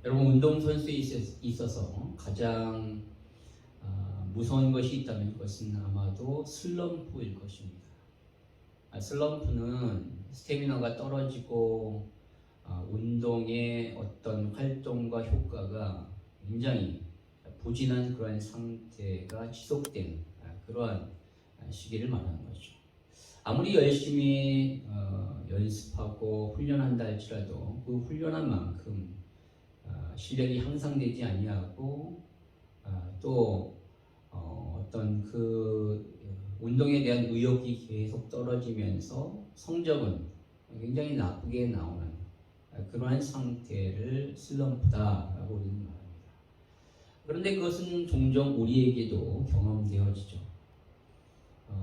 여러분, 운동선수에 있어서 가장 무서운 것이 있다면 그것은 아마도 슬럼프일 것입니다. 슬럼프는 스태미너가 떨어지고 운동의 어떤 활동과 효과가 굉장히 부진한 그러한 상태가 지속되는 그러한 시기를 말하는 거죠. 아무리 열심히 연습하고 훈련한다 할지라도 그 훈련한 만큼 실력이 향상되지 아니하고 또 어떤 그 운동에 대한 의욕이 계속 떨어지면서 성적은 굉장히 나쁘게 나오는 그러한 상태를 슬럼프다라고 우리는 말합니다. 그런데 그것은 종종 우리에게도 경험되어지죠.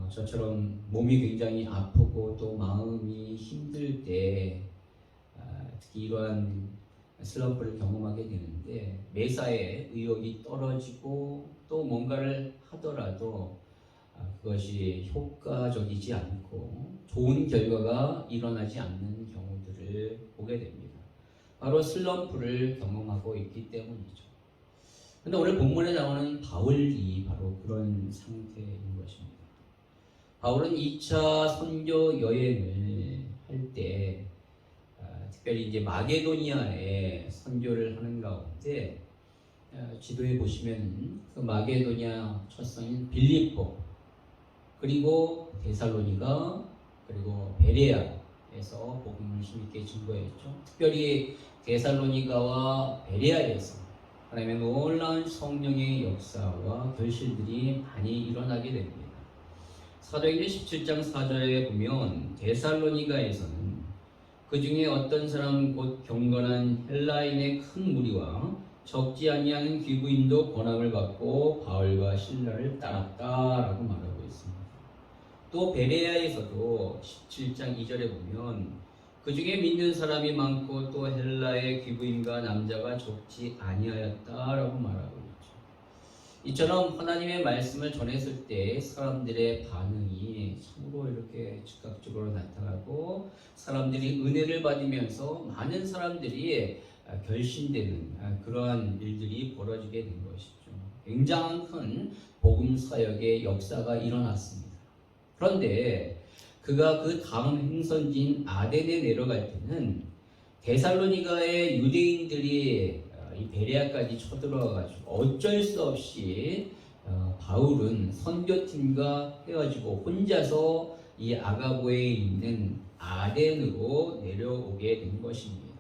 저처럼 몸이 굉장히 아프고 또 마음이 힘들 때 특히 이러한 슬럼프를 경험하게 되는데 매사에 의욕이 떨어지고 또 뭔가를 하더라도 그것이 효과적이지 않고 좋은 결과가 일어나지 않는 경우들을 보게 됩니다. 바로 슬럼프를 경험하고 있기 때문이죠. 그런데 오늘 본문에 나오는 바울이 바로 그런 상태인 것입니다. 바울은 2차 선교 여행을 할 때 특별히 이제 마게도니아에 선교를 하는 가운데 지도에 보시면 그 마게도니아 첫 성인 빌립보 그리고 데살로니가 그리고 베레아에서 복음을 힘있게 증거했죠. 특별히 데살로니가와 베레아에서 하나님의 놀라운 성령의 역사와 결실들이 많이 일어나게 됩니다. 사도행전 17장 4절에 보면 데살로니가에서는 그 중에 어떤 사람 곧 경건한 헬라인의 큰 무리와 적지 아니하는 귀부인도 권함을 받고 바울과 실라를 따랐다라고 말하고 있습니다. 또 베레아에서도 17장 2절에 보면 그 중에 믿는 사람이 많고 또 헬라의 귀부인과 남자가 적지 아니하였다라고 말하고 있죠. 이처럼 하나님의 말씀을 전했을 때 사람들의 반응이 참으로 이렇게 즉각적으로 나타나고 사람들이 은혜를 받으면서 많은 사람들이 결신되는 그러한 일들이 벌어지게 된 것이죠. 굉장한 큰 복음 사역의 역사가 일어났습니다. 그런데 그가 그 다음 행선지인 아덴에 내려갈 때는 데살로니가의 유대인들이 이 베레아까지 쳐들어와가지고 어쩔 수 없이 바울은 선교팀과 헤어지고 혼자서 이 아가보에 있는 아덴으로 내려오게 된 것입니다.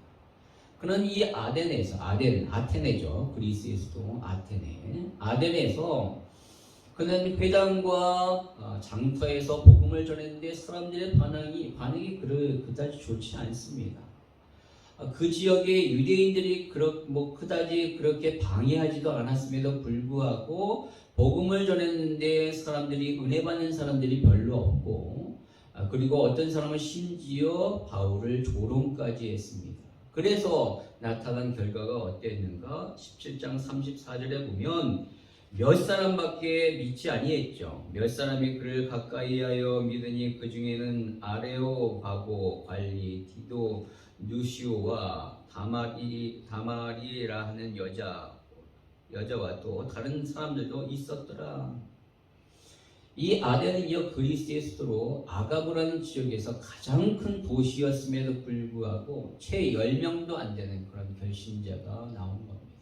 그는 이 아테네죠. 그리스에서도 아테네에서 그는 회당과 장터에서 복음을 전했는데 사람들의 반응이 그다지 좋지 않습니다. 그 지역의 유대인들이 그다지 그렇게 방해하지도 않았음에도 불구하고 복음을 전했는데 사람들이 은혜 받는 사람들이 별로 없고 그리고 어떤 사람은 심지어 바울을 조롱까지 했습니다. 그래서 나타난 결과가 어땠는가? 17장 34절에 보면 몇 사람밖에 믿지 아니했죠. 몇 사람이 그를 가까이하여 믿으니 그 중에는 아레오바고 관리 디도 누시오와 다마리라 하는 여자와 또 다른 사람들도 있었더라. 이 아덴은요 그리스의 수도로 아가보라는 지역에서 가장 큰 도시였음에도 불구하고 채 10명도 안 되는 그런 결신자가 나온 겁니다.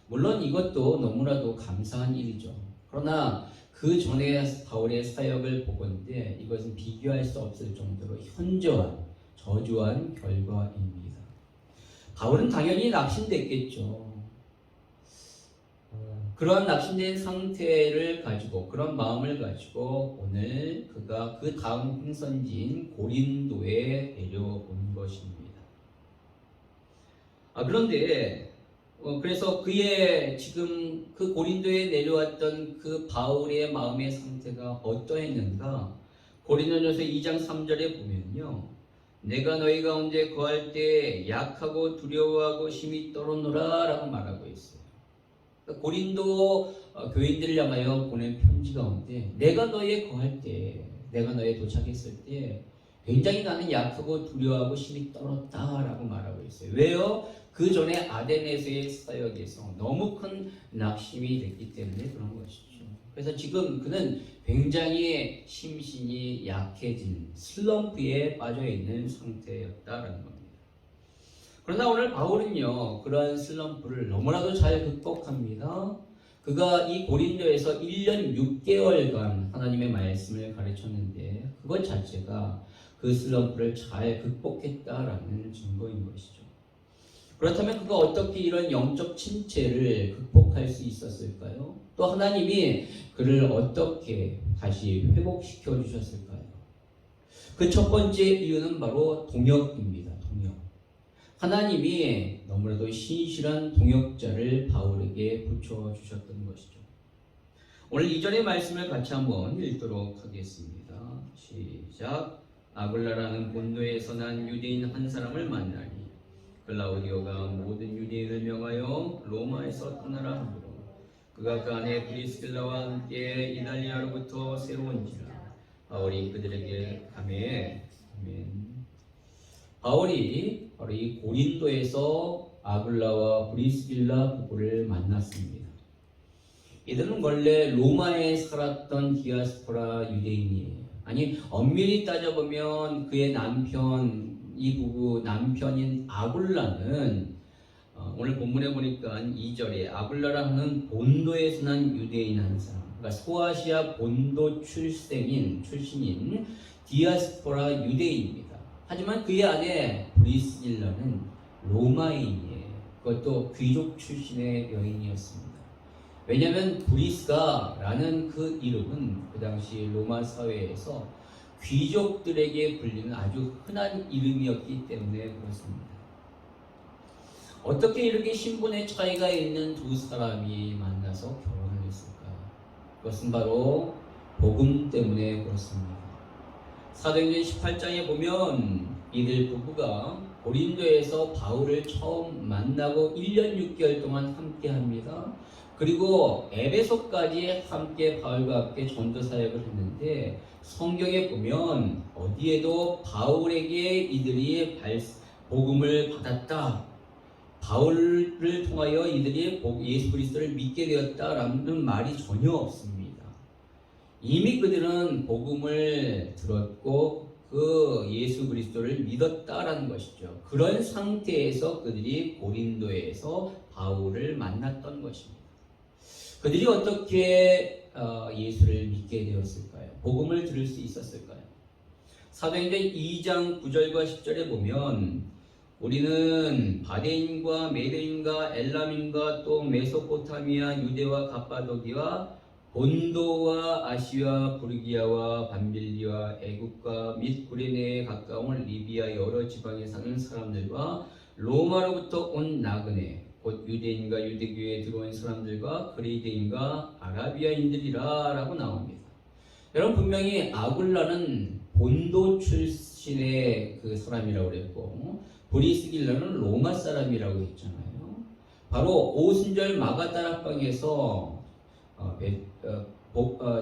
물론 이것도 너무나도 감사한 일이죠. 그러나 그 전에 바울의 사역을 보건대 이것은 비교할 수 없을 정도로 현저한 저주한 결과입니다. 바울은 당연히 낙심됐겠죠. 그런 낙심된 상태를 가지고 그런 마음을 가지고 오늘 그가 그 다음 행선지인 고린도에 내려온 것입니다. 그런데 그래서 그의 지금 그 고린도에 내려왔던 그 바울의 마음의 상태가 어떠했는가? 고린도전서 2장 3절에 보면요. 내가 너희 가운데 거할 때 약하고 두려워하고 심히 떨어노라 라고 말하고 있어요. 고린도 교인들을 향하여 보낸 편지 가운데 내가 너희에 거할 때 내가 너희에 도착했을 때 굉장히 나는 약하고 두려워하고 심히 떨었다라고 말하고 있어요. 왜요? 그 전에 아덴에서의 사역에서 너무 큰 낙심이 됐기 때문에 그런 것이죠. 그래서 지금 그는 굉장히 심신이 약해진 슬럼프에 빠져 있는 상태였다라는 겁니다. 그러나 오늘 바울은요, 그러한 슬럼프를 너무나도 잘 극복합니다. 그가 이 고린도에서 1년 6개월간 하나님의 말씀을 가르쳤는데 그것 자체가 그 슬럼프를 잘 극복했다라는 증거인 것이죠. 그렇다면 그가 어떻게 이런 영적 침체를 극복할 수 있었을까요? 또 하나님이 그를 어떻게 다시 회복시켜 주셨을까요? 그 첫 번째 이유는 바로 동역입니다. 동역. 하나님이 너무나도 신실한 동역자를 바울에게 붙여주셨던 것이죠. 오늘 이전의 말씀을 같이 한번 읽도록 하겠습니다. 시작. 아굴라라는 본도에서 난 유대인 한 사람을 만나니 글라우디오가 모든 유대인을 명하여 로마에서 떠나라 하므로 그가 그 안에 브리스길라와 함께 이달리아로부터 새로 온지라. 바울이 그들에게 가매. 아멘. 바울이 바로 이 고린도에서 아굴라와 브리스길라 부부를 만났습니다. 이들은 원래 로마에 살았던 디아스포라 유대인이에요. 아니, 엄밀히 따져보면 그의 남편, 이 부부 남편인 아굴라는 오늘 본문에 보니까 2절에 아굴라라는 본도에서 난 유대인 한 사람, 그러니까 소아시아 본도 출신인 디아스포라 유대인입니다. 하지만 그의 아내 브리스길라는 로마인이에요. 그것도 귀족 출신의 여인이었습니다. 왜냐하면 브리스가라는 그 이름은 그 당시 로마 사회에서 귀족들에게 불리는 아주 흔한 이름이었기 때문에 그렇습니다. 어떻게 이렇게 신분의 차이가 있는 두 사람이 만나서 결혼을 했을까요? 그것은 바로 복음 때문에 그렇습니다. 사도행전 18장에 보면 이들 부부가 고린도에서 바울을 처음 만나고 1년 6개월 동안 함께합니다. 그리고 에베소까지 함께 바울과 함께 전도 사역을 했는데 성경에 보면 어디에도 바울에게 이들이 복음을 받았다, 바울을 통하여 이들이 예수 그리스도를 믿게 되었다라는 말이 전혀 없습니다. 이미 그들은 복음을 들었고 그 예수 그리스도를 믿었다라는 것이죠. 그런 상태에서 그들이 고린도에서 바울을 만났던 것입니다. 그들이 어떻게 예수를 믿게 되었을까요? 복음을 들을 수 있었을까요? 사도행전 2장 9절과 10절에 보면 우리는 바데인과 메데인과 엘람인과 또 메소포타미아, 유대와 갑바도기와 본도와 아시아, 부르기아와 밤빌리와 애국과 및 구레네에 가까운 리비아 여러 지방에 사는 사람들과 로마로부터 온 나그네 곧 유대인과 유대교에 들어온 사람들과 그리스인과 아라비아인들이라 라고 나옵니다. 여러분, 분명히 아굴라는 본도 출신의 그 사람이라고 그랬고 브리스길라는 로마 사람이라고 했잖아요. 바로 오순절 마가다락방에서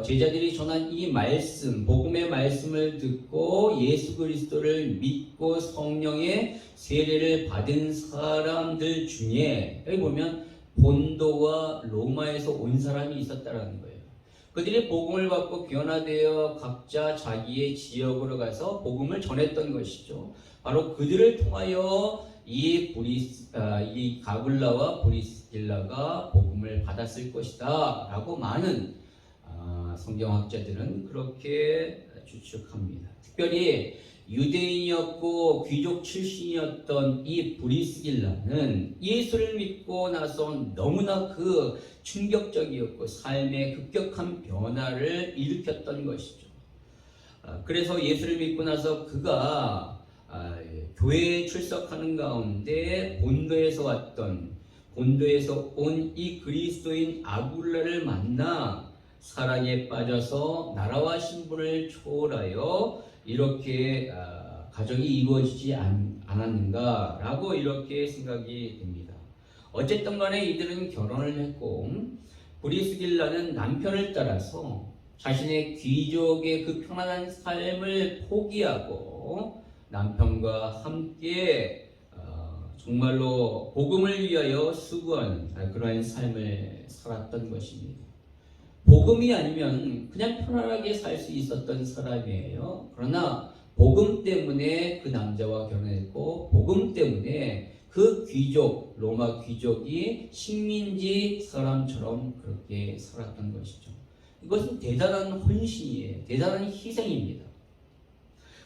제자들이 전한 이 말씀, 복음의 말씀을 듣고 예수 그리스도를 믿고 성령의 세례를 받은 사람들 중에 여기 보면 본도와 로마에서 온 사람이 있었다라는 거예요. 그들이 복음을 받고 변화되어 각자 자기의 지역으로 가서 복음을 전했던 것이죠. 바로 그들을 통하여 이 가굴라와 브리스길라가 복음을 받았을 것이다 라고 많은 성경학자들은 그렇게 추측합니다. 특별히 유대인이었고 귀족 출신이었던 이 브리스길라는 예수를 믿고 나서 너무나 그 충격적이었고 삶의 급격한 변화를 일으켰던 것이죠. 그래서 예수를 믿고 나서 그가 교회에 출석하는 가운데 본도에서 온 이 그리스도인 아굴라를 만나 사랑에 빠져서 나라와 신분을 초월하여 이렇게 가정이 이루어지지 않았는가라고 이렇게 생각이 됩니다. 어쨌든 간에 이들은 결혼을 했고 브리스길라는 남편을 따라서 자신의 귀족의 그 편안한 삶을 포기하고 남편과 함께 정말로 복음을 위하여 수고하는 그러한 삶을 살았던 것입니다. 복음이 아니면 그냥 편안하게 살 수 있었던 사람이에요. 그러나 복음 때문에 그 남자와 결혼했고, 복음 때문에 그 귀족, 로마 귀족이 식민지 사람처럼 그렇게 살았던 것이죠. 이것은 대단한 헌신이에요. 대단한 희생입니다.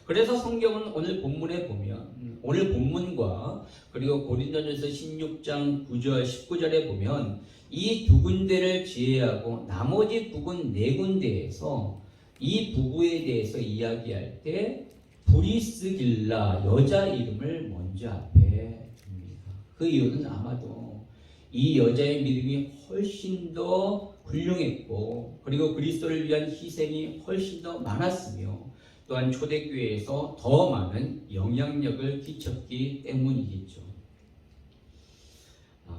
그래서 성경은 오늘 본문에 보면, 오늘 본문과 그리고 고린도전서 16장 9절 19절에 보면 이 두 군데를 제외하고 나머지 부분 네 군데에서 이 부부에 대해서 이야기할 때 브리스길라, 여자 이름을 먼저 앞에 둡니다. 그 이유는 아마도 이 여자의 믿음이 훨씬 더 훌륭했고, 그리고 그리스도를 위한 희생이 훨씬 더 많았으며, 또한 초대교회에서 더 많은 영향력을 끼쳤기 때문이겠죠.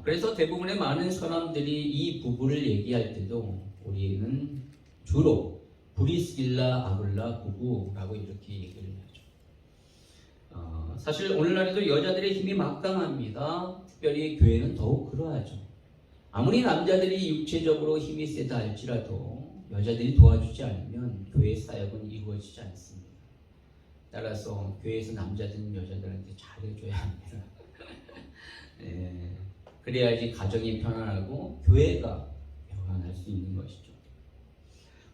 그래서 대부분의 많은 사람들이 이 부부를 얘기할 때도 우리는 주로 브리스길라 아굴라 부부라고 이렇게 얘기를 하죠. 사실 오늘날에도 여자들의 힘이 막강합니다. 특별히 교회는 더욱 그러하죠. 아무리 남자들이 육체적으로 힘이 세다 할지라도 여자들이 도와주지 않으면 교회 사역은 이루어지지 않습니다. 따라서 교회에서 남자들은 여자들한테 잘해줘야 합니다. 네, 그래야지 가정이 편안하고 교회가 평안할 수 있는 것이죠.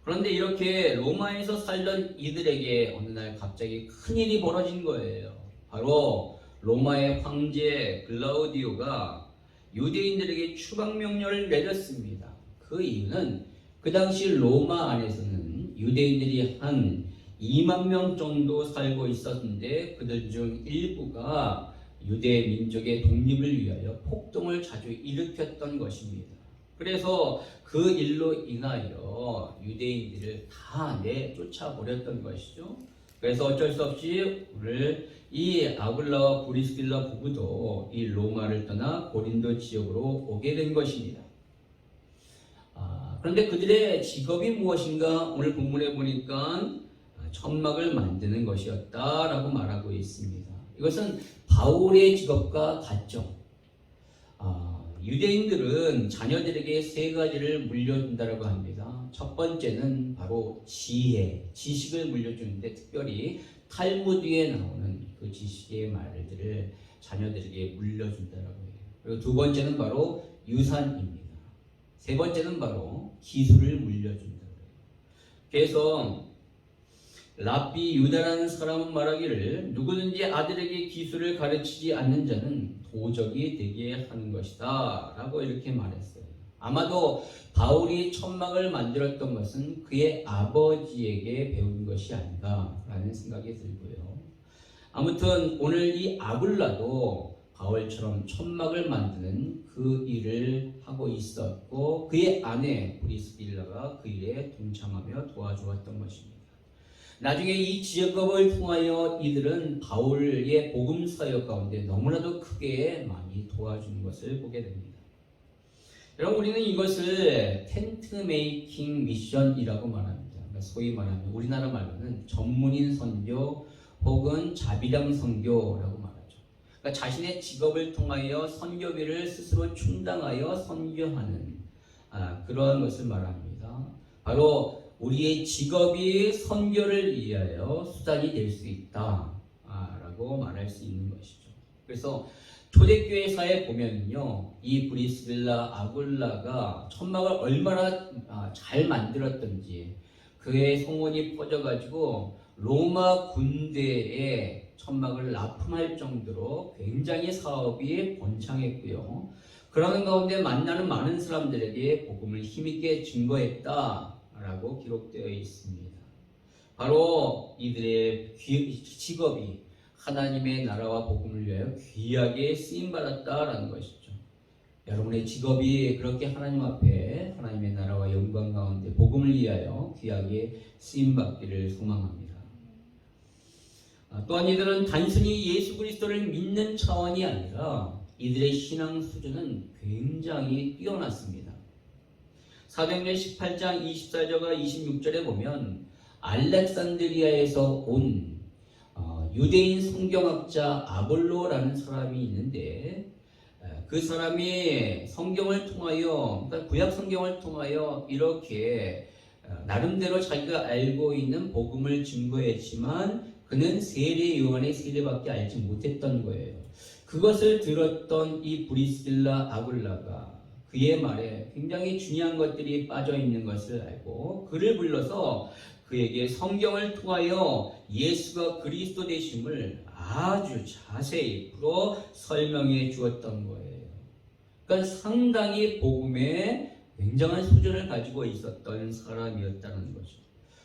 그런데 이렇게 로마에서 살던 이들에게 어느 날 갑자기 큰일이 벌어진 거예요. 바로 로마의 황제 글라우디오가 유대인들에게 추방 명령을 내렸습니다. 그 이유는 그 당시 로마 안에서는 유대인들이 한 2만 명 정도 살고 있었는데 그들 중 일부가 유대 민족의 독립을 위하여 폭동을 자주 일으켰던 것입니다. 그래서 그 일로 인하여 유대인들을 다 내쫓아버렸던 것이죠. 그래서 어쩔 수 없이 오늘 이 아굴라와 브리스길라 부부도 이 로마를 떠나 고린도 지역으로 오게 된 것입니다. 그런데 그들의 직업이 무엇인가? 오늘 본문에 보니까 천막을 만드는 것이었다라고 말하고 있습니다. 이것은 바울의 직업과 같죠. 유대인들은 자녀들에게 세 가지를 물려준다라고 합니다. 첫 번째는 바로 지혜, 지식을 물려주는데 특별히 탈무드에 나오는 그 지식의 말들을 자녀들에게 물려준다라고 해요. 그리고 두 번째는 바로 유산입니다. 세 번째는 바로 기술을 물려준다고 해요. 그래서 랍비 유다라는 사람은 말하기를 누구든지 아들에게 기술을 가르치지 않는 자는 도적이 되게 하는 것이다 라고 이렇게 말했어요. 아마도 바울이 천막을 만들었던 것은 그의 아버지에게 배운 것이 아닌가 라는 생각이 들고요. 아무튼 오늘 이 아굴라도 바울처럼 천막을 만드는 그 일을 하고 있었고 그의 아내 브리스길라가 그 일에 동참하며 도와주었던 것입니다. 나중에 이 직업을 통하여 이들은 바울의 복음 사역 가운데 너무나도 크게 많이 도와주는 것을 보게 됩니다. 여러분, 우리는 이것을 텐트 메이킹 미션이라고 말합니다. 그러니까 소위 말하면 우리나라 말로는 전문인 선교 혹은 자비랑 선교라고 말하죠. 그러니까 자신의 직업을 통하여 선교비를 스스로 충당하여 선교하는 그러한 것을 말합니다. 바로 우리의 직업이 선교를 위하여 수단이 될 수 있다라고 말할 수 있는 것이죠. 그래서 초대교회사에 보면요, 이 브리스길라 아굴라가 천막을 얼마나 잘 만들었던지 그의 소문이 퍼져가지고 로마 군대에 천막을 납품할 정도로 굉장히 사업이 번창했고요. 그러는 가운데 만나는 많은 사람들에게 복음을 힘있게 증거했다 라고 기록되어 있습니다. 바로 이들의 직업이 하나님의 나라와 복음을 위하여 귀하게 쓰임받았다라는 것이죠. 여러분의 직업이 그렇게 하나님 앞에 하나님의 나라와 영광 가운데 복음을 위하여 귀하게 쓰임받기를 소망합니다. 또한 이들은 단순히 예수 그리스도를 믿는 차원이 아니라 이들의 신앙 수준은 굉장히 뛰어났습니다. 사도행전 18장 24절과 26절에 보면 알렉산드리아에서 온 유대인 성경학자 아볼로라는 사람이 있는데 그 사람이 성경을 통하여, 그러니까 구약 성경을 통하여 이렇게 나름대로 자기가 알고 있는 복음을 증거했지만 그는 세례 요한의 세례밖에 알지 못했던 거예요. 그것을 들었던 이 브리스길라 아굴라가 그의 말에 굉장히 중요한 것들이 빠져 있는 것을 알고 그를 불러서 그에게 성경을 통하여 예수가 그리스도 되심을 아주 자세히 풀어 설명해 주었던 거예요. 그러니까 상당히 복음에 굉장한 수준을 가지고 있었던 사람이었다는 거죠.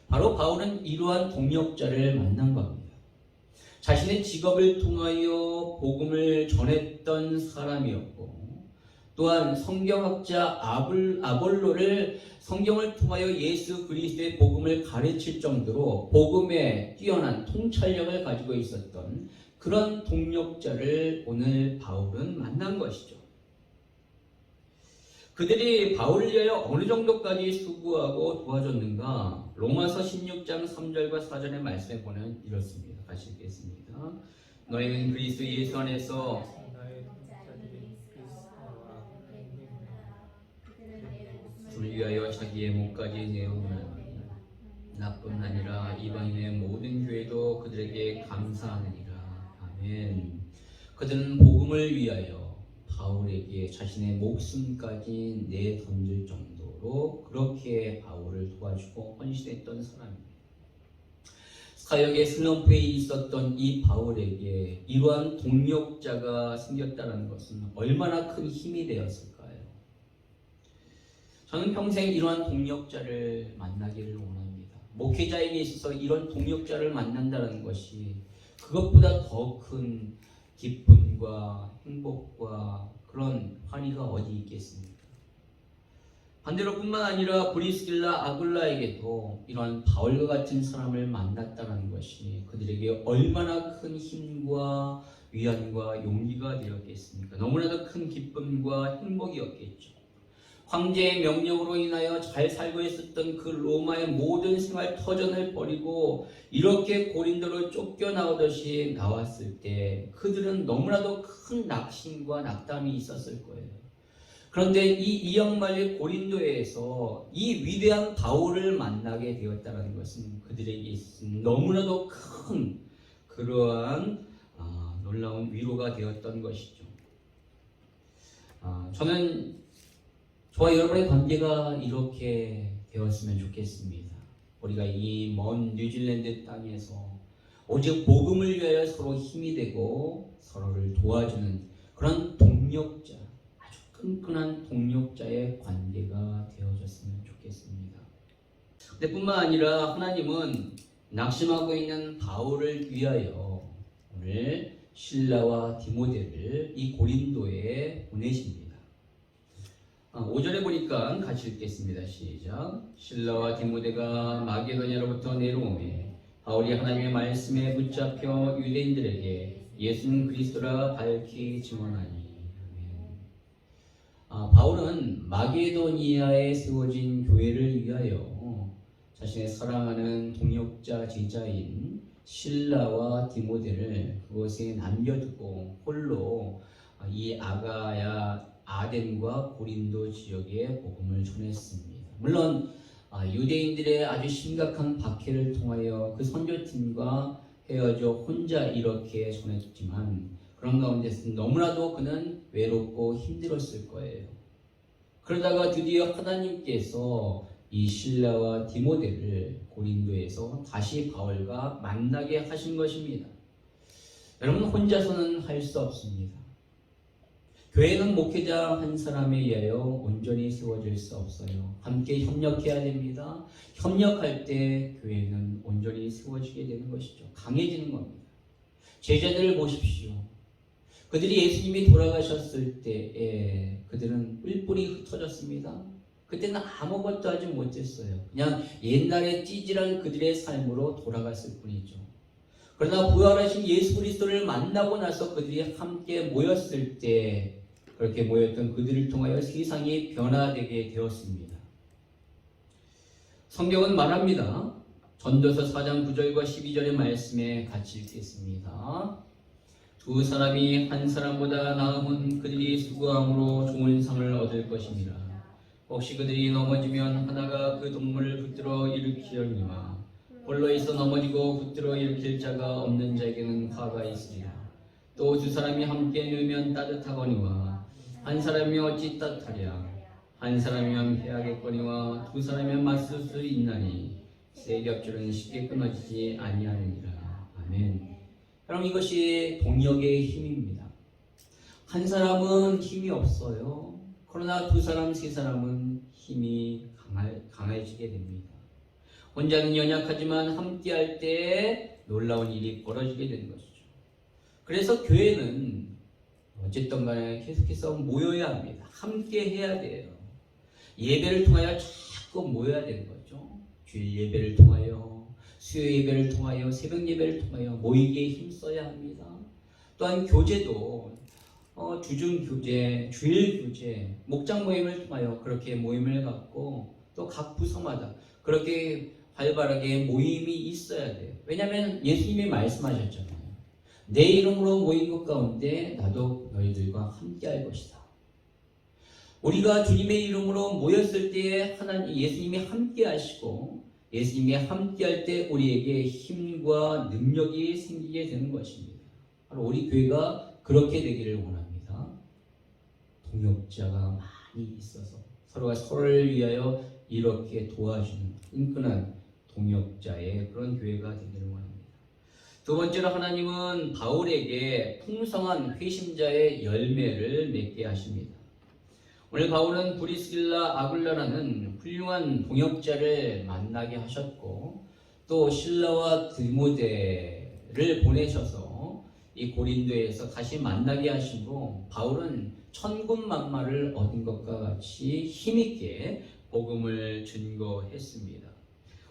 바로 바울은 이러한 동역자를 만난 겁니다. 자신의 직업을 통하여 복음을 전했던 사람이었고 또한 성경학자 아볼로를 성경을 통하여 예수 그리스도의 복음을 가르칠 정도로 복음에 뛰어난 통찰력을 가지고 있었던 그런 동역자를 오늘 바울은 만난 것이죠. 그들이 바울을 위하여 어느 정도까지 수고하고 도와줬는가? 로마서 16장 3절과 4절의 말씀에 보면 이렇습니다. 같이 읽겠습니다. 너희는 그리스도 예수 안에서 주를 위하여 자기의 몸까지 내어놓으니 나뿐 아니라 이방인의 모든 교회도 그들에게 감사하느니라. 아멘. 그들은 복음을 위하여 바울에게 자신의 목숨까지 내던질 정도로 그렇게 바울을 도와주고 헌신했던 사람입니다. 사역의 슬럼프에 있었던 이 바울에게 이러한 동역자가 생겼다는 것은 얼마나 큰 힘이 되었을까요? 저는 평생 이러한 동역자를 만나기를 원합니다. 목회자에게 있어서 이런 동역자를 만난다는 것이 그것보다 더 큰 기쁨과 행복과 그런 환희가 어디 있겠습니까? 반대로 뿐만 아니라 브리스길라 아굴라에게도 이러한 바울과 같은 사람을 만났다는 것이 그들에게 얼마나 큰 힘과 위안과 용기가 되었겠습니까? 너무나도 큰 기쁨과 행복이었겠죠. 황제의 명령으로 인하여 잘 살고 있었던 그 로마의 모든 생활 터전을 버리고 이렇게 고린도로 쫓겨나오듯이 나왔을 때 그들은 너무나도 큰 낙심과 낙담이 있었을 거예요. 그런데 이 이역만리 고린도에서 이 위대한 바울을 만나게 되었다는 것은 그들에게 있은 너무나도 큰 그러한 놀라운 위로가 되었던 것이죠. 저는 저와 여러분의 관계가 이렇게 되었으면 좋겠습니다. 우리가 이 먼 뉴질랜드 땅에서 오직 복음을 위하여 서로 힘이 되고 서로를 도와주는 그런 동역자, 아주 끈끈한 동역자의 관계가 되어졌으면 좋겠습니다. 근데 뿐만 아니라 하나님은 낙심하고 있는 바울을 위하여 오늘 실라와 디모데를 이 고린도에 보내십니다. 5절에 보니까 같이 읽겠습니다. 시작. 실라와 디모데가 마게도냐로부터 내려오매 바울이 하나님의 말씀에 붙잡혀 유대인들에게 예수는 그리스도라 밝히 증언하니. 바울은 마게도니아에 세워진 교회를 위하여 자신의 사랑하는 동역자 제자인 실라와 디모데를 그곳에 남겨두고 홀로 이 아덴과 고린도 지역에 복음을 전했습니다. 물론 유대인들의 아주 심각한 박해를 통하여 그 선교팀과 헤어져 혼자 이렇게 전했지만 그런 가운데서 너무나도 그는 외롭고 힘들었을 거예요. 그러다가 드디어 하나님께서 이 실라와 디모데를 고린도에서 다시 바울과 만나게 하신 것입니다. 여러분, 혼자서는 할 수 없습니다. 교회는 목회자 한 사람에 의하여 온전히 세워질 수 없어요. 함께 협력해야 됩니다. 협력할 때 교회는 온전히 세워지게 되는 것이죠. 강해지는 겁니다. 제자들을 보십시오. 그들이 예수님이 돌아가셨을 때에 그들은 뿔뿔이 흩어졌습니다. 그때는 아무것도 하지 못했어요. 그냥 옛날에 찌질한 그들의 삶으로 돌아갔을 뿐이죠. 그러나 부활하신 예수 그리스도를 만나고 나서 그들이 함께 모였을 때 그렇게 모였던 그들을 통하여 세상이 변화되게 되었습니다. 성경은 말합니다. 전도서 4장 9절과 12절의 말씀에 같이 읽겠습니다. 두 사람이 한 사람보다 나음은 그들이 수고함으로 좋은 상을 얻을 것입니다. 혹시 그들이 넘어지면 하나가 그 동물을 붙들어 일으키려니와 홀로 있어 넘어지고 붙들어 일으킬 자가 없는 자에게는 화가 있으리라. 또 두 사람이 함께 누우면 따뜻하거니와 한 사람이 어찌 따뜻하랴. 한 사람이면 패하겠거니와 두 사람이면 맞설 수 있나니 세 겹줄은 쉽게 끊어지지 아니하느니라. 아멘. 그럼 이것이 동역의 힘입니다. 한 사람은 힘이 없어요. 그러나 두 사람, 세 사람은 힘이 강해지게 됩니다. 혼자는 연약하지만 함께할 때 놀라운 일이 벌어지게 되는 것이죠. 그래서 교회는 어쨌든 간에 계속해서 모여야 합니다. 함께 해야 돼요. 예배를 통하여 자꾸 모여야 되는 거죠. 주일 예배를 통하여, 수요 예배를 통하여, 새벽 예배를 통하여 모이기에 힘써야 합니다. 또한 교제도 주중 교제, 주일 교제, 목장 모임을 통하여 그렇게 모임을 갖고 또 각 부서마다 그렇게 활발하게 모임이 있어야 돼요. 왜냐하면 예수님이 말씀하셨잖아요. 내 이름으로 모인 것 가운데 나도 너희들과 함께할 것이다. 우리가 주님의 이름으로 모였을 때에 하나님 예수님이 함께하시고 예수님이 함께할 때 우리에게 힘과 능력이 생기게 되는 것입니다. 바로 우리 교회가 그렇게 되기를 원합니다. 동역자가 많이 있어서 서로가 서로를 위하여 이렇게 도와주는 끈끈한 동역자의 그런 교회가 되기를 원합니다. 두 번째로 하나님은 바울에게 풍성한 회심자의 열매를 맺게 하십니다. 오늘 바울은 브리스길라 아굴라라는 훌륭한 동역자를 만나게 하셨고 또 실라와 디모데를 보내셔서 이 고린도에서 다시 만나게 하시고 바울은 천군만마를 얻은 것과 같이 힘있게 복음을 증거했습니다.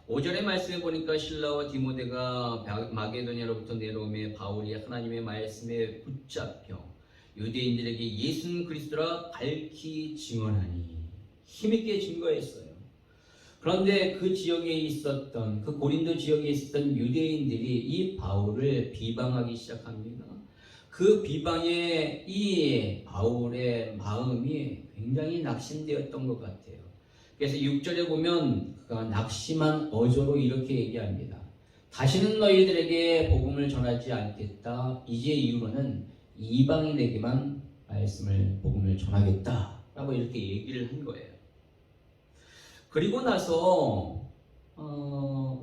5절의 말씀에 보니까 실라와 디모데가 마게도냐로부터 내려오며 바울이 하나님의 말씀에 붙잡혀 유대인들에게 예수는 그리스도라 밝히 증언하니 힘있게 증거했어요. 그런데 그 지역에 있었던 그 고린도 지역에 있었던 유대인들이 이 바울을 비방하기 시작합니다. 그 비방에 이 바울의 마음이 굉장히 낙심되었던 것 같아요. 그래서 6절에 보면 그가 낙심한 어조로 이렇게 얘기합니다. 다시는 너희들에게 복음을 전하지 않겠다. 이제 이후로는 이방인에게만 복음을 전하겠다 라고 이렇게 얘기를 한 거예요. 그리고 나서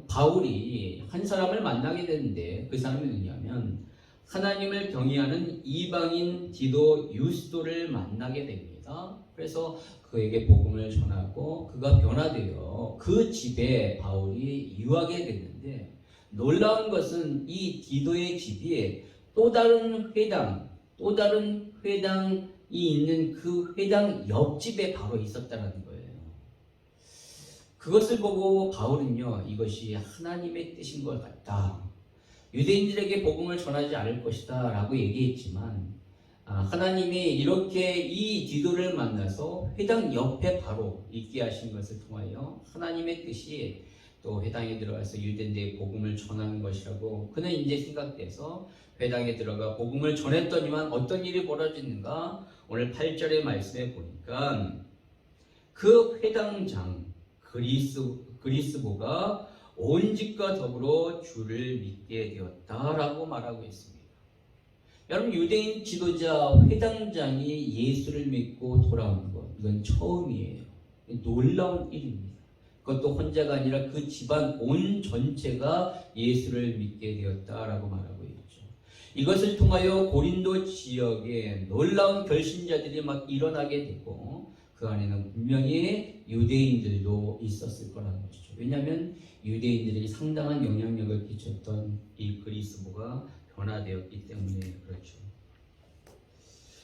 바울이 한 사람을 만나게 되는데 그 사람이 누구냐면 하나님을 경외하는 이방인 디도 유스도를 만나게 됩니다. 그래서 그에게 복음을 전하고 그가 변화되어 그 집에 바울이 유하게 됐는데 놀라운 것은 이 디도의 집이 또 다른 회당이 있는 그 회당 옆집에 바로 있었다는 거예요. 그것을 보고 바울은요, 이것이 하나님의 뜻인 것 같다. 유대인들에게 복음을 전하지 않을 것이다 라고 얘기했지만 하나님이 이렇게 이 디도를 만나서 회당 옆에 바로 있게 하신 것을 통하여 하나님의 뜻이 또 회당에 들어가서 유대인들에게 복음을 전하는 것이라고 그는 이제 생각돼서 회당에 들어가 복음을 전했더니만 어떤 일이 벌어지는가? 오늘 8절의 말씀에 보니까 그 회당장 그리스보가 온 집과 더불어 주를 믿게 되었다라고 말하고 있습니다. 여러분 유대인 지도자 회당장이 예수를 믿고 돌아온 것 이건 처음이에요. 놀라운 일입니다. 그것도 혼자가 아니라 그 집안 온 전체가 예수를 믿게 되었다라고 말하고 있죠. 이것을 통하여 고린도 지역에 놀라운 결신자들이 막 일어나게 되고 그 안에는 분명히 유대인들도 있었을 거라는 것이죠. 왜냐하면 유대인들이 상당한 영향력을 끼쳤던 이 그리스도가 변화되었기 때문에 그렇죠.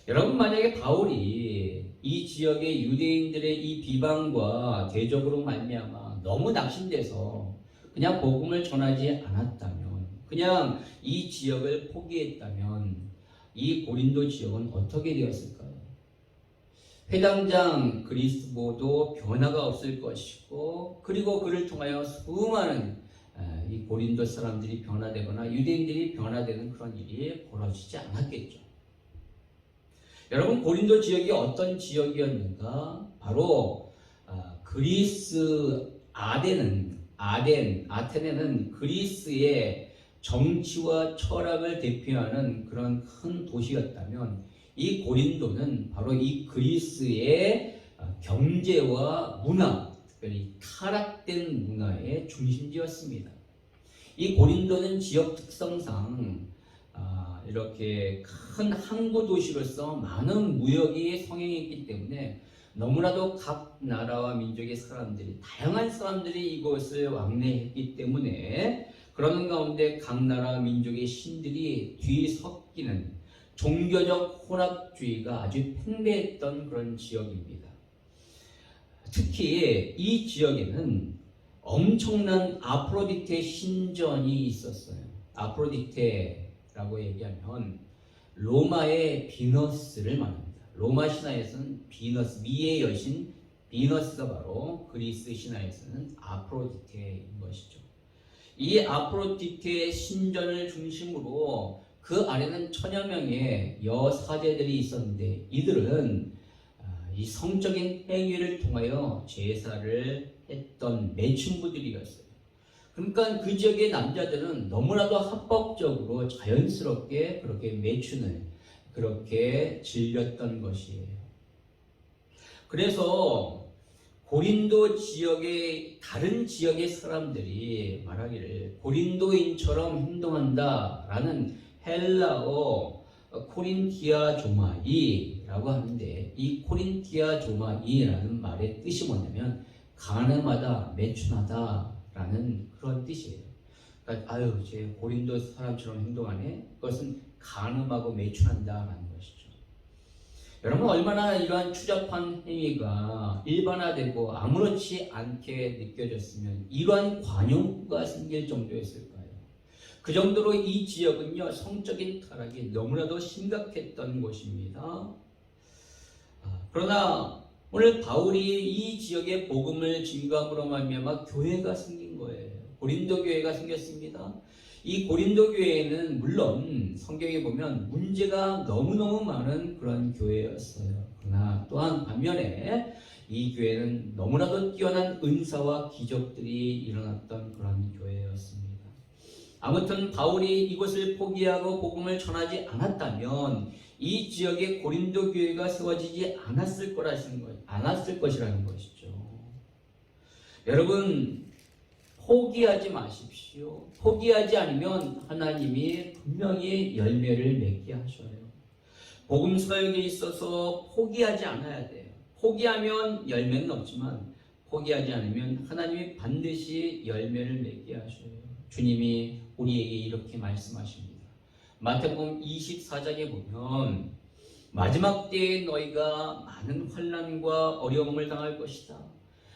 여러분 만약에 바울이 이 지역의 유대인들의 이 비방과 대적으로 말미암아 너무 낙심돼서 그냥 복음을 전하지 않았다면 그냥 이 지역을 포기했다면 이 고린도 지역은 어떻게 되었을까요? 회당장 그리스도도 변화가 없을 것이고 그리고 그를 통하여 수많은 이 고린도 사람들이 변화되거나 유대인들이 변화되는 그런 일이 벌어지지 않았겠죠. 여러분, 고린도 지역이 어떤 지역이었는가? 바로 그리스 아테네는 그리스의 정치와 철학을 대표하는 그런 큰 도시였다면, 이 고린도는 바로 이 그리스의 경제와 문화, 특별히 타락된 문화의 중심지였습니다. 이 고린도는 지역 특성상 이렇게 큰 항구 도시로서 많은 무역이 성행했기 때문에 너무나도 각 나라와 민족의 사람들이, 다양한 사람들이 이곳을 왕래했기 때문에 그러는 가운데 각 나라 민족의 신들이 뒤섞이는 종교적 혼합주의가 아주 팽배했던 그런 지역입니다. 특히 이 지역에는 엄청난 아프로디테 신전이 있었어요. 아프로디테라고 얘기하면 로마의 비너스를 말합니다. 로마 신화에서는 비너스, 미의 여신 비너스가 바로 그리스 신화에서는 아프로디테인 것이죠. 이 아프로디테 신전을 중심으로 그 안에는 천여 명의 여사제들이 있었는데, 이들은 이 성적인 행위를 통하여 제사를 했던 매춘부들이었어요. 그러니까 그 지역의 남자들은 너무나도 합법적으로 자연스럽게 그렇게 매춘을 그렇게 즐겼던 것이에요. 그래서 고린도 지역의 다른 지역의 사람들이 말하기를 고린도인처럼 행동한다라는 헬라어 코린티아조마이라고 하는데, 이 코린티아조마이라는 말의 뜻이 뭐냐면 가늠하다, 매춘하다라는 그런 뜻이에요. 그러니까 아유, 제 고린도 사람처럼 행동하네. 그것은 가늠하고 매춘한다라는 것이죠. 여러분, 얼마나 이러한 추잡한 행위가 일반화되고 아무렇지 않게 느껴졌으면 이러한 관용구가 생길 정도였을까요? 그 정도로 이 지역은요, 성적인 타락이 너무나도 심각했던 곳입니다. 그러나 오늘 바울이 이 지역에 복음을 증거함으로 말미암아 교회가 생긴 거예요. 고린도 교회가 생겼습니다. 이 고린도 교회에는 물론 성경에 보면 문제가 너무너무 많은 그런 교회였어요. 그러나 또한 반면에 이 교회는 너무나도 뛰어난 은사와 기적들이 일어났던 그런 교회였습니다. 아무튼 바울이 이곳을 포기하고 복음을 전하지 않았다면 이 지역에 고린도 교회가 세워지지 않았을 것이라는 것이죠. 여러분, 포기하지 마십시오. 포기하지 않으면 하나님이 분명히 열매를 맺게 하셔요. 복음 사역에 있어서 포기하지 않아야 돼요. 포기하면 열매는 없지만 포기하지 않으면 하나님이 반드시 열매를 맺게 하셔요. 주님이 우리에게 이렇게 말씀하십니다. 마태복음 24장에 보면 마지막 때에 너희가 많은 환난과 어려움을 당할 것이다.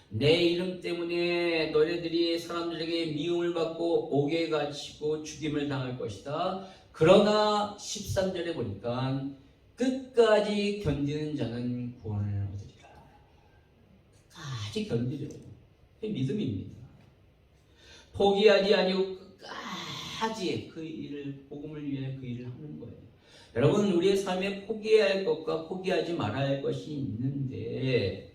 내 이름 때문에 너희들이 사람들에게 미움을 받고 옥에 갇히고 죽임을 당할 것이다. 그러나 13절에 보니까 끝까지 견디는 자는 구원을 얻으리라. 끝까지 견디려고. 그게 믿음입니다. 포기하지 아니고 끝까지 그 일을, 복음을 위해 그 일을 하는 거예요. 여러분, 우리의 삶에 포기해야 할 것과 포기하지 말아야 할 것이 있는데,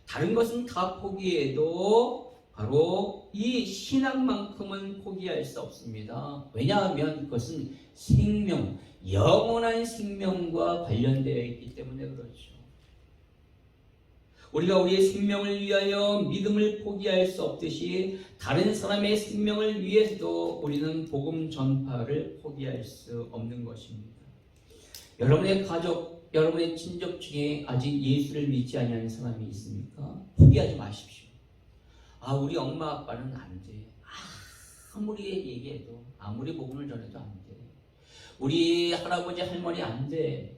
다른 것은 다 포기해도 바로 이 신앙만큼은 포기할 수 없습니다. 왜냐하면 그것은 생명, 영원한 생명과 관련되어 있기 때문에 그렇죠. 우리가 우리의 생명을 위하여 믿음을 포기할 수 없듯이 다른 사람의 생명을 위해서도 우리는 복음 전파를 포기할 수 없는 것입니다. 여러분의 가족, 여러분의 친족 중에 아직 예수를 믿지 않는 사람이 있습니까? 포기하지 마십시오. 아, 우리 엄마 아빠는 안 돼. 아무리 얘기해도, 아무리 복음을 전해도 안 돼. 우리 할아버지 할머니 안 돼.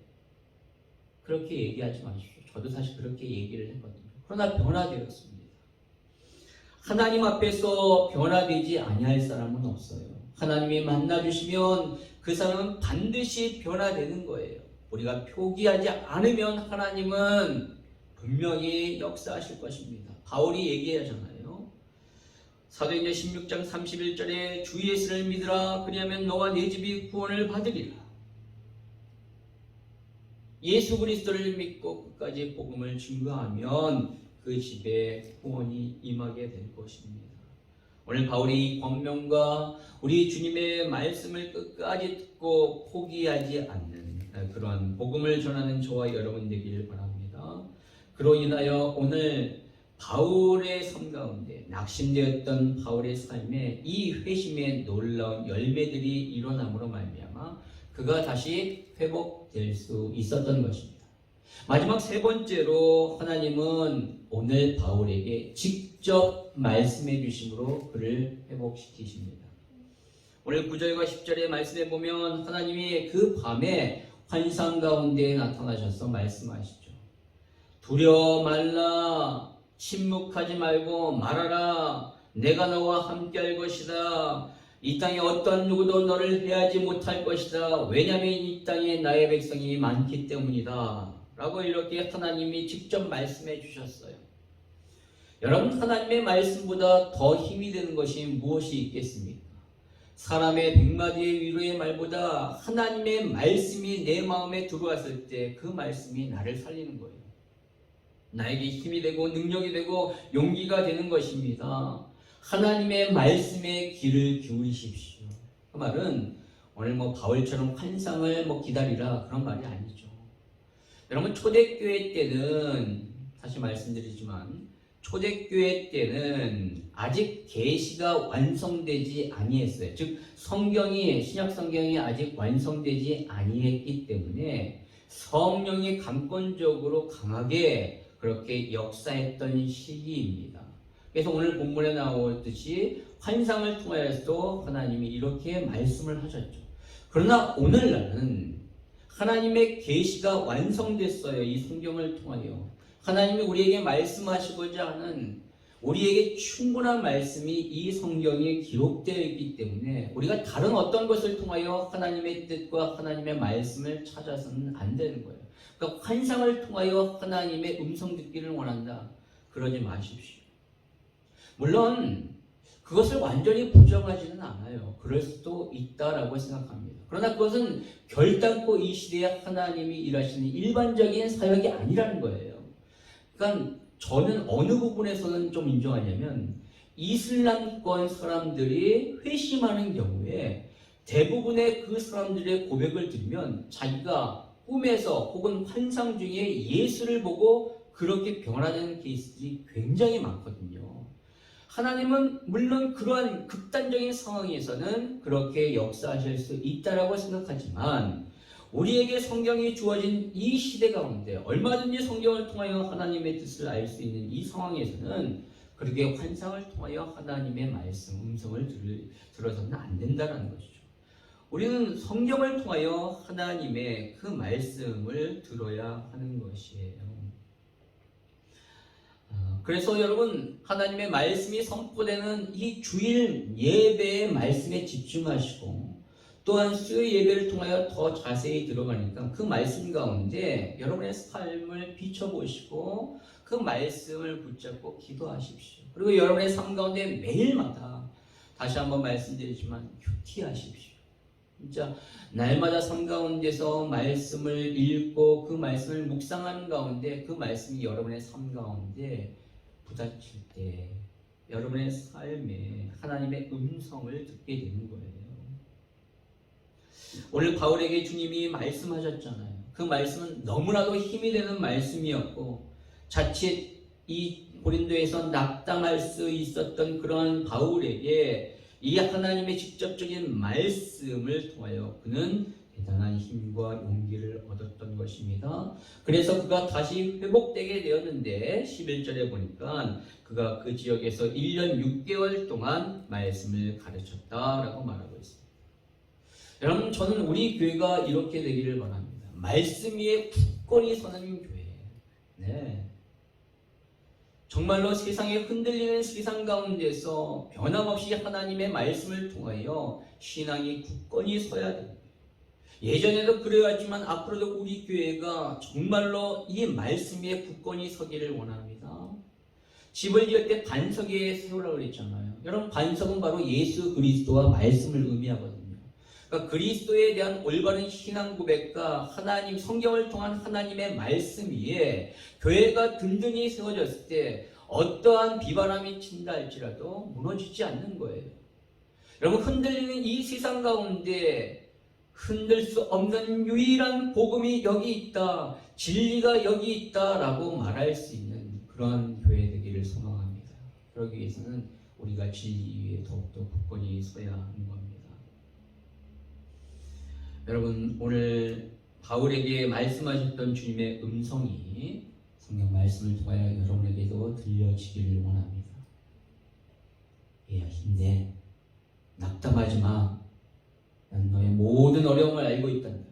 그렇게 얘기하지 마십시오. 저도 사실 그렇게 얘기를 했거든요. 그러나 변화되었습니다. 하나님 앞에서 변화되지 아니할 사람은 없어요. 하나님이 만나주시면 그 사람은 반드시 변화되는 거예요. 우리가 포기하지 않으면 하나님은 분명히 역사하실 것입니다. 바울이 얘기하잖아요. 사도행전 16장 31절에 주 예수를 믿으라 그리하면 너와 네 집이 구원을 받으리라. 예수 그리스도를 믿고 끝까지 복음을 증거하면 그 집에 구원이 임하게 될 것입니다. 오늘 바울이 이 권면과 우리 주님의 말씀을 끝까지 듣고 포기하지 않는 그러한 복음을 전하는 저와 여러분 되기를 바랍니다. 그로 인하여 오늘 바울의 삶 가운데 낙심되었던 바울의 삶에 이 회심의 놀라운 열매들이 일어남으로 말미암아 그가 다시 회복될 수 있었던 것입니다. 마지막 세 번째로 하나님은 오늘 바울에게 직접 말씀해 주심으로 그를 회복시키십니다. 오늘 9절과 10절의 말씀에 보면 하나님이 그 밤에 환상 가운데 나타나셔서 말씀하시죠. 두려워 말라, 침묵하지 말고 말하라. 내가 너와 함께할 것이다. 이 땅에 어떤 누구도 너를 해하지 못할 것이다. 왜냐하면 이 땅에 나의 백성이 많기 때문이다. 라고 이렇게 하나님이 직접 말씀해 주셨어요. 여러분, 하나님의 말씀보다 더 힘이 되는 것이 무엇이 있겠습니까? 사람의 100마디의 위로의 말보다 하나님의 말씀이 내 마음에 들어왔을 때 그 말씀이 나를 살리는 거예요. 나에게 힘이 되고 능력이 되고 용기가 되는 것입니다. 하나님의 말씀에 귀를 기울이십시오. 그 말은 오늘 바울처럼 환상을 기다리라 그런 말이 아니죠. 여러분, 초대교회 때는 다시 말씀드리지만 초대교회 때는 아직 계시가 완성되지 아니했어요. 즉 신약 성경이 아직 완성되지 아니했기 때문에 성령이 강권적으로 강하게 그렇게 역사했던 시기입니다. 그래서 오늘 본문에 나오듯이 환상을 통하여서 하나님이 이렇게 말씀을 하셨죠. 그러나 오늘날은 하나님의 계시가 완성됐어요. 이 성경을 통하여 하나님이 우리에게 말씀하시고자 하는 우리에게 충분한 말씀이 이 성경에 기록되어 있기 때문에 우리가 다른 어떤 것을 통하여 하나님의 뜻과 하나님의 말씀을 찾아서는 안 되는 거예요. 그러니까 환상을 통하여 하나님의 음성 듣기를 원한다. 그러지 마십시오. 물론 그것을 완전히 부정하지는 않아요. 그럴 수도 있다라고 생각합니다. 그러나 그것은 결단코 이 시대에 하나님이 일하시는 일반적인 사역이 아니라는 거예요. 그러니까 저는 어느 부분에서는 좀 인정하냐면 이슬람권 사람들이 회심하는 경우에 대부분의 그 사람들의 고백을 들으면 자기가 꿈에서 혹은 환상 중에 예수를 보고 그렇게 변화되는 케이스들이 굉장히 많거든요. 하나님은 물론 그러한 극단적인 상황에서는 그렇게 역사하실 수 있다라고 생각하지만 우리에게 성경이 주어진 이 시대 가운데 얼마든지 성경을 통하여 하나님의 뜻을 알 수 있는 이 상황에서는 그렇게 환상을 통하여 하나님의 말씀, 음성을 들어서는 안 된다는 것이죠. 우리는 성경을 통하여 하나님의 그 말씀을 들어야 하는 것이에요. 그래서 여러분, 하나님의 말씀이 선포되는 이 주일 예배의 말씀에 집중하시고 또한 수요 예배를 통하여 더 자세히 들어가니까 그 말씀 가운데 여러분의 삶을 비춰보시고 그 말씀을 붙잡고 기도하십시오. 그리고 여러분의 삶 가운데 매일마다 다시 한번 말씀드리지만 큐티하십시오. 진짜 날마다 삶 가운데서 말씀을 읽고 그 말씀을 묵상하는 가운데 그 말씀이 여러분의 삶 가운데 부딪힐 때 여러분의 삶에 하나님의 음성을 듣게 되는 거예요. 오늘 바울에게 주님이 말씀하셨잖아요. 그 말씀은 너무나도 힘이 되는 말씀이었고 자칫 이 고린도에서 낙담할 수 있었던 그런 바울에게 이 하나님의 직접적인 말씀을 통하여 그는 대단한 힘과 용기를 얻었던 것입니다. 그래서 그가 다시 회복되게 되었는데 11절에 보니까 그가 그 지역에서 1년 6개월 동안 말씀을 가르쳤다라고 말하고 있습니다. 여러분, 저는 우리 교회가 이렇게 되기를 바랍니다. 말씀 위에 굳건히 서는 교회. 네. 정말로 세상에 흔들리는 세상 가운데서 변함없이 하나님의 말씀을 통하여 신앙이 굳건히 서야 됩니다. 예전에도 그래왔지만 앞으로도 우리 교회가 정말로 이 말씀 위에 굳건히 서기를 원합니다. 집을 지을 때 반석에 세우라고 그랬잖아요. 여러분, 반석은 바로 예수 그리스도와 말씀을 의미하거든요. 그러니까 그리스도에 대한 올바른 신앙 고백과 하나님, 성경을 통한 하나님의 말씀 위에 교회가 든든히 세워졌을 때 어떠한 비바람이 친다 할지라도 무너지지 않는 거예요. 여러분, 흔들리는 이 세상 가운데 흔들 수 없는 유일한 복음이 여기 있다, 진리가 여기 있다라고 말할 수 있는 그런 교회 되기를 소망합니다. 그러기 위해서는 우리가 진리 위에 더욱더 굳건히 서야 하는 겁니다. 여러분, 오늘 바울에게 말씀하셨던 주님의 음성이 성경 말씀을 통하여 여러분에게도 들려지기를 원합니다. 얘야, 힘내. 낙담하지 마. 난 너의 모든 어려움을 알고 있단다.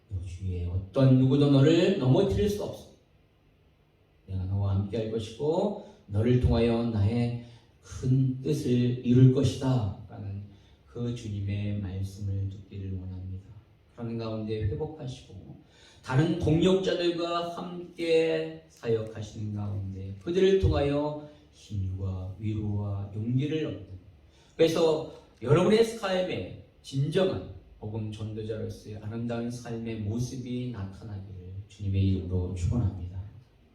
너 주위에 어떤 누구도 너를 넘어뜨릴 수 없어. 내가 너와 함께 할 것이고 너를 통하여 나의 큰 뜻을 이룰 것이다 라는 그 주님의 말씀을 듣기를 원합니다. 그런 가운데 회복하시고 다른 동역자들과 함께 사역하시는 가운데 그들을 통하여 힘과 위로와 용기를 얻는, 그래서 여러분의 삶에 진정한 복음 전도자로서의 아름다운 삶의 모습이 나타나기를 주님의 이름으로 축원합니다.